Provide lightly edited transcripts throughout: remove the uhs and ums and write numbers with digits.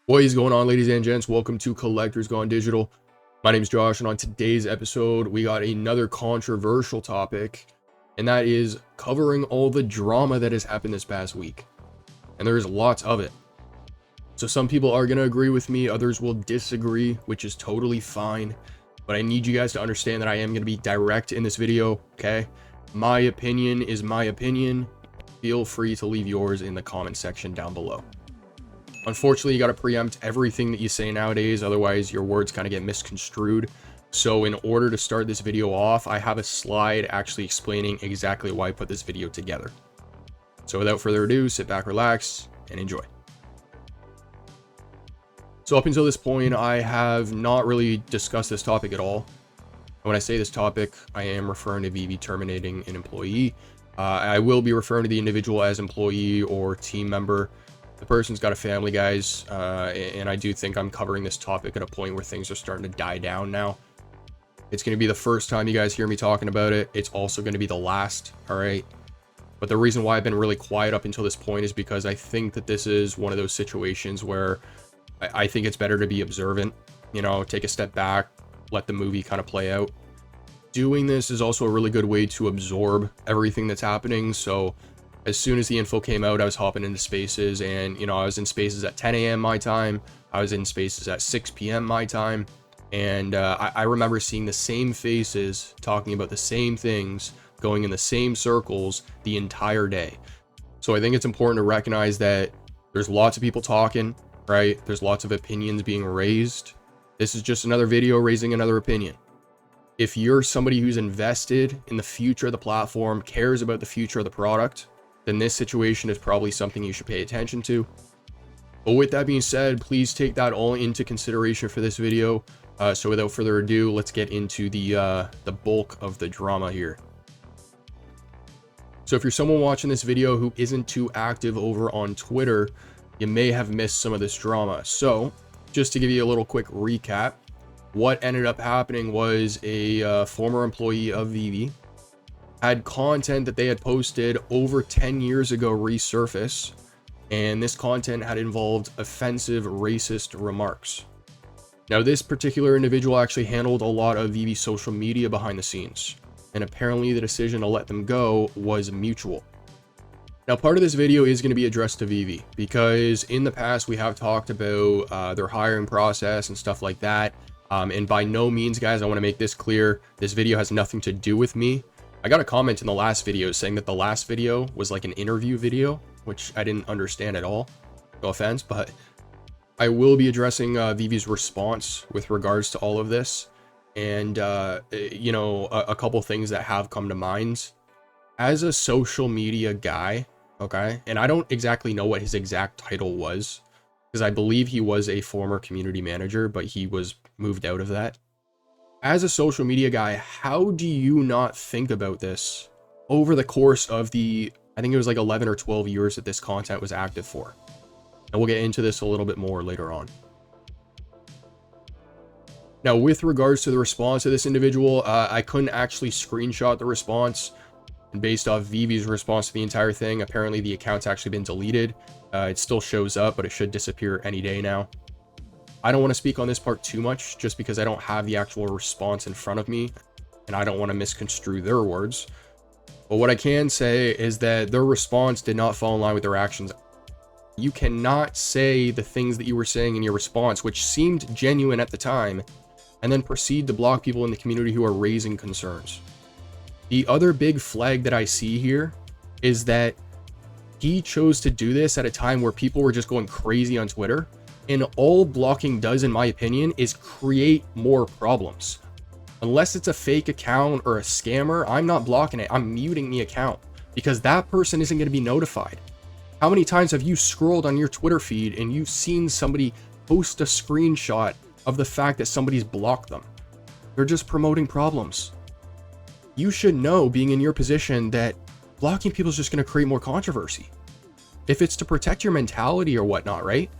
What is going on, ladies and gents? Welcome to Collectors Gone Digital. My name is Josh, and on today's episode, we got another controversial topic, and that is covering all the drama that has happened this past week. And there is lots of it. So some people are going to agree with me, others will disagree, which is totally fine. But I need you guys to understand that I am going to be direct in this video, okay? My opinion is my opinion. Feel free to leave yours in the comment section down below. Unfortunately, you got to preempt everything that you say nowadays, otherwise your words kind of get misconstrued. So in order to start this video off, I have a slide actually explaining exactly why I put this video together. So without further ado, sit back, relax, and enjoy. So up until this point, I have not really discussed this topic at all. When I say this topic, I am referring to VeVe terminating an employee. I will be referring to the individual as employee or team member. The person's got a family, guys, and I do think I'm covering this topic at a point where things are starting to die down now. It's going to be the first time you guys hear me talking about it. It's also going to be the last, all right? But the reason why I've been really quiet up until this point is because I think that this is one of those situations where I think it's better to be observant, you know, take a step back, let the movie kind of play out. Doing this is also a really good way to absorb everything that's happening. So as soon as the info came out, I was hopping into spaces, and, you know, I was in spaces at 10 a.m. my time. I was in spaces at 6 p.m. my time. And I remember seeing the same faces talking about the same things, going in the same circles the entire day. So I think it's important to recognize that there's lots of people talking, right? There's lots of opinions being raised. This is just another video raising another opinion. If you're somebody who's invested in the future of the platform, cares about the future of the product, then this situation is probably something you should pay attention to. But with that being said, please take that all into consideration for this video. So without further ado, let's get into the bulk of the drama here. So if you're someone watching this video who isn't too active over on Twitter, you may have missed some of this drama. So just to give you a little quick recap, what ended up happening was a former employee of VeVe had content that they had posted over 10 years ago resurface, and this content had involved offensive racist remarks. Now, this particular individual actually handled a lot of VeVe social media behind the scenes, and apparently the decision to let them go was mutual. Now, part of this video is going to be addressed to VeVe, because in the past we have talked about their hiring process and stuff like that, and by no means, guys, I want to make this clear, this video has nothing to do with me. I got a comment in the last video saying that the last video was like an interview video, which I didn't understand at all. No offense, but I will be addressing VeVe's response with regards to all of this. And, you know, a couple things that have come to mind. As a social media guy, okay, and I don't exactly know what his exact title was, because I believe he was a former community manager, but he was moved out of that. As a social media guy, how do you not think about this over the course of the, I think it was like 11 or 12 years that this content was active for? And we'll get into this a little bit more later on. Now, with regards to the response of this individual, I couldn't actually screenshot the response. And based off VeVe's response to the entire thing, apparently the account's actually been deleted. It still shows up, but it should disappear any day now. I don't want to speak on this part too much, just because I don't have the actual response in front of me, and I don't want to misconstrue their words. But what I can say is that their response did not fall in line with their actions. You cannot say the things that you were saying in your response, which seemed genuine at the time, and then proceed to block people in the community who are raising concerns. The other big flag that I see here is that he chose to do this at a time where people were just going crazy on Twitter. And all blocking does, in my opinion, is create more problems. Unless it's a fake account or a scammer, I'm not blocking it. I'm muting the account, because that person isn't going to be notified. How many times have you scrolled on your Twitter feed and you've seen somebody post a screenshot of the fact that somebody's blocked them? They're just promoting problems. You should know, being in your position, that blocking people is just going to create more controversy. If it's to protect your mentality or whatnot, right?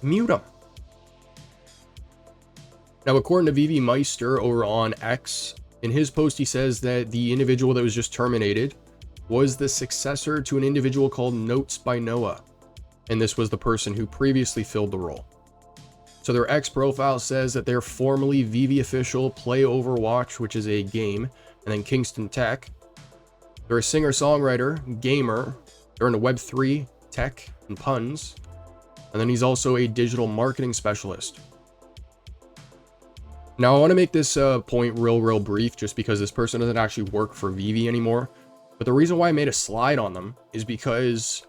Mute them. Now, according to VeVe Meister over on X, in his post he says that the individual that was just terminated was the successor to an individual called NotesbyNoah, and this was the person who previously filled the role. So their X profile says that they're formerly VeVe official, play Overwatch, which is a game, and then Kingston Tech. They're a singer-songwriter, gamer. They're into Web3, tech, and puns. And then he's also a digital marketing specialist. Now, I want to make this point real brief, just because this person doesn't actually work for VeVe anymore. But the reason why I made a slide on them is because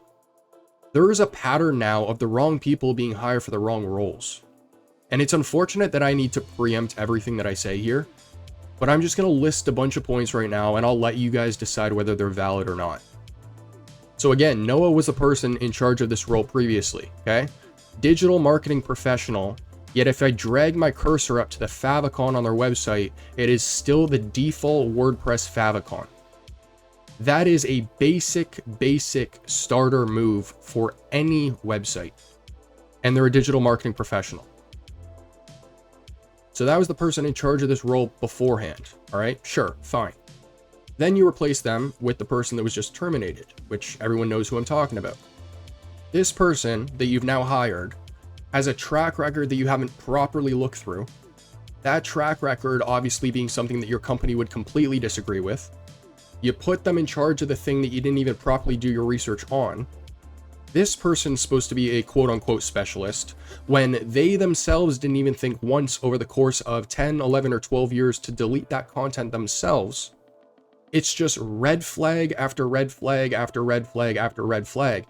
there is a pattern now of the wrong people being hired for the wrong roles. And it's unfortunate that I need to preempt everything that I say here, but I'm just going to list a bunch of points right now, and I'll let you guys decide whether they're valid or not. So again, Noah was the person in charge of this role previously, okay? Digital marketing professional, yet if I drag my cursor up to the favicon on their website, it is still the default WordPress favicon. That is a basic starter move for any website. And they're a digital marketing professional. So that was the person in charge of this role beforehand. All right, sure, fine. Then you replace them with the person that was just terminated, which everyone knows who I'm talking about. This person that you've now hired has a track record that you haven't properly looked through. That track record obviously being something that your company would completely disagree with. You put them in charge of the thing that you didn't even properly do your research on. This person's supposed to be a quote-unquote specialist when they themselves didn't even think once over the course of 10, 11, or 12 years to delete that content themselves. It's just red flag after red flag after red flag after red flag.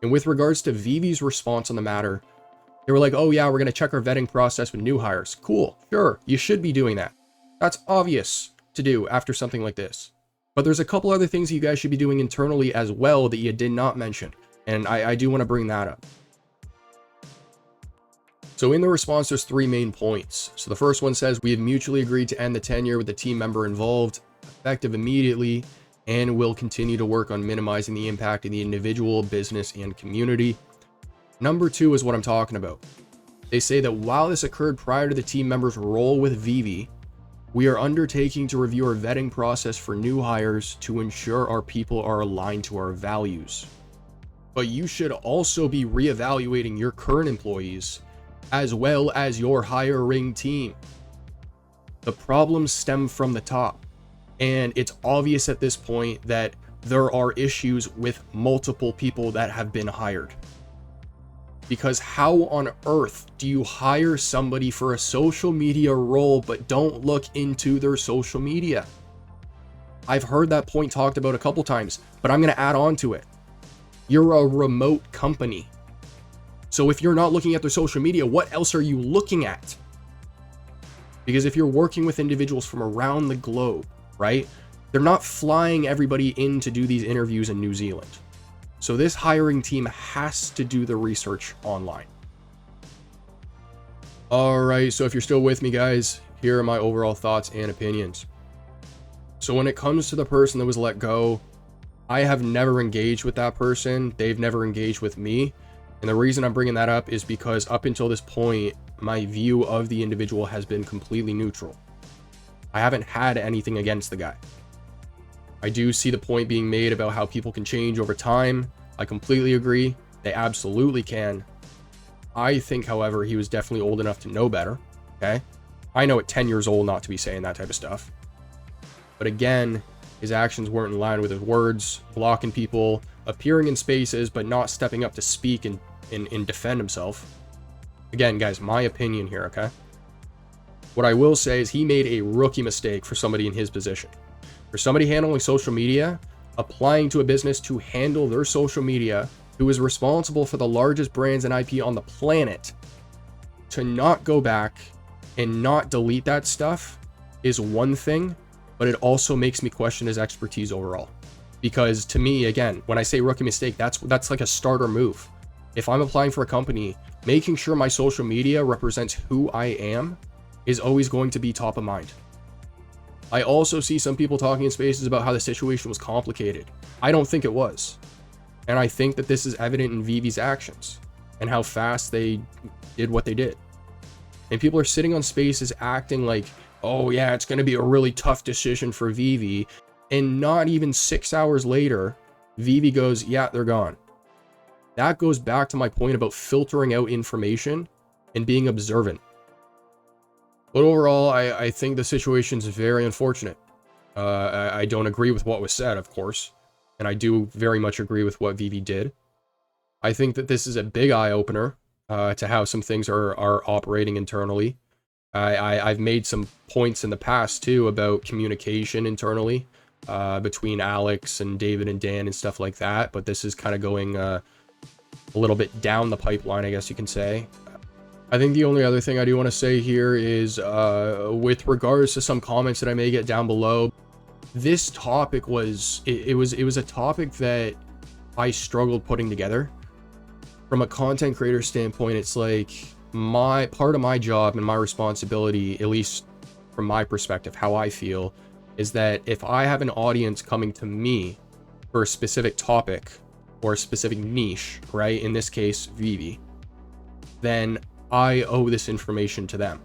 And with regards to VeVe's response on the matter, they were like, oh yeah, we're going to check our vetting process with new hires. Cool, sure, you should be doing that. That's obvious to do after something like this. But there's a couple other things you guys should be doing internally as well that you did not mention. And I do want to bring that up. So in the response, there's 3 main points. So the first one says, we have mutually agreed to end the tenure with the team member involved, effective immediately, and will continue to work on minimizing the impact of the individual, business, and community. Number 2 is what I'm talking about. They say that while this occurred prior to the team member's role with VeVe, we are undertaking to review our vetting process for new hires to ensure our people are aligned to our values. But you should also be reevaluating your current employees as well as your hiring team. The problems stem from the top, and it's obvious at this point that there are issues with multiple people that have been hired. Because how on earth do you hire somebody for a social media role but don't look into their social media? I've heard that point talked about a couple times, but I'm going to add on to it. You're a remote company. So if you're not looking at their social media, what else are you looking at? Because if you're working with individuals from around the globe, right? They're not flying everybody in to do these interviews in New Zealand. So this hiring team has to do the research online. All right, so if you're still with me, guys, here are my overall thoughts and opinions. So when it comes to the person that was let go, I have never engaged with that person. They've never engaged with me. And the reason I'm bringing that up is because up until this point, my view of the individual has been completely neutral. I haven't had anything against the guy. I do see the point being made about how people can change over time. I completely agree. They absolutely can. I think, however, he was definitely old enough to know better. Okay? I know at 10 years old not to be saying that type of stuff. But again, his actions weren't in line with his words, blocking people, appearing in spaces, but not stepping up to speak and defend himself. Again, guys, my opinion here, okay? What I will say is he made a rookie mistake for somebody in his position. For somebody handling social media, applying to a business to handle their social media, who is responsible for the largest brands and IP on the planet, to not go back and not delete that stuff is one thing, but it also makes me question his expertise overall. Because to me, again, when I say rookie mistake, that's like a starter move. If I'm applying for a company, making sure my social media represents who I am is always going to be top of mind. I also see some people talking in spaces about how the situation was complicated. I don't think it was. And I think that this is evident in VeVe's actions and how fast they did what they did. And people are sitting on spaces acting like, oh yeah, it's going to be a really tough decision for VeVe. And not even 6 hours later, VeVe goes, yeah, they're gone. That goes back to my point about filtering out information and being observant. But overall, I think the situation is very unfortunate. I don't agree with what was said, of course, and I do very much agree with what VeVe did. I think that this is a big eye-opener to how some things are operating internally. I've made some points in the past, too, about communication internally between Alex and David and Dan and stuff like that, but this is kind of going a little bit down the pipeline, I guess you can say. I think the only other thing I do want to say here is with regards to some comments that I may get down below, this topic was it was a topic that I struggled putting together. From a content creator standpoint, it's like my part of my job and my responsibility, at least from my perspective, how I feel, is that if I have an audience coming to me for a specific topic or a specific niche, right? In this case, VeVe, then I owe this information to them,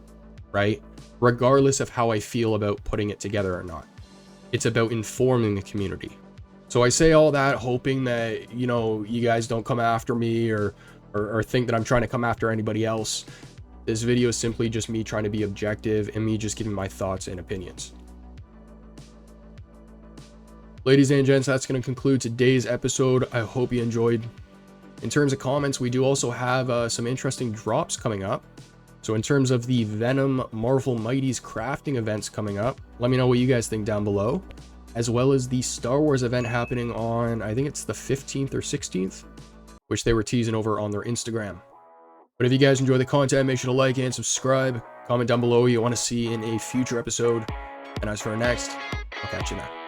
right? Regardless of how I feel about putting it together or not. It's about informing the community. So I say all that hoping that, you know, you guys don't come after me or think that I'm trying to come after anybody else. This video is simply just me trying to be objective and me just giving my thoughts and opinions. Ladies and gents, that's going to conclude today's episode. I hope you enjoyed. In terms of comments, we do also have some interesting drops coming up. So in terms of the Venom Marvel Mighties crafting events coming up, let me know what you guys think down below, as well as the Star Wars event happening on, I think it's the 15th or 16th, which they were teasing over on their Instagram. But if you guys enjoy the content, make sure to like and subscribe. Comment down below what you want to see in a future episode. And as for our next, I'll catch you then.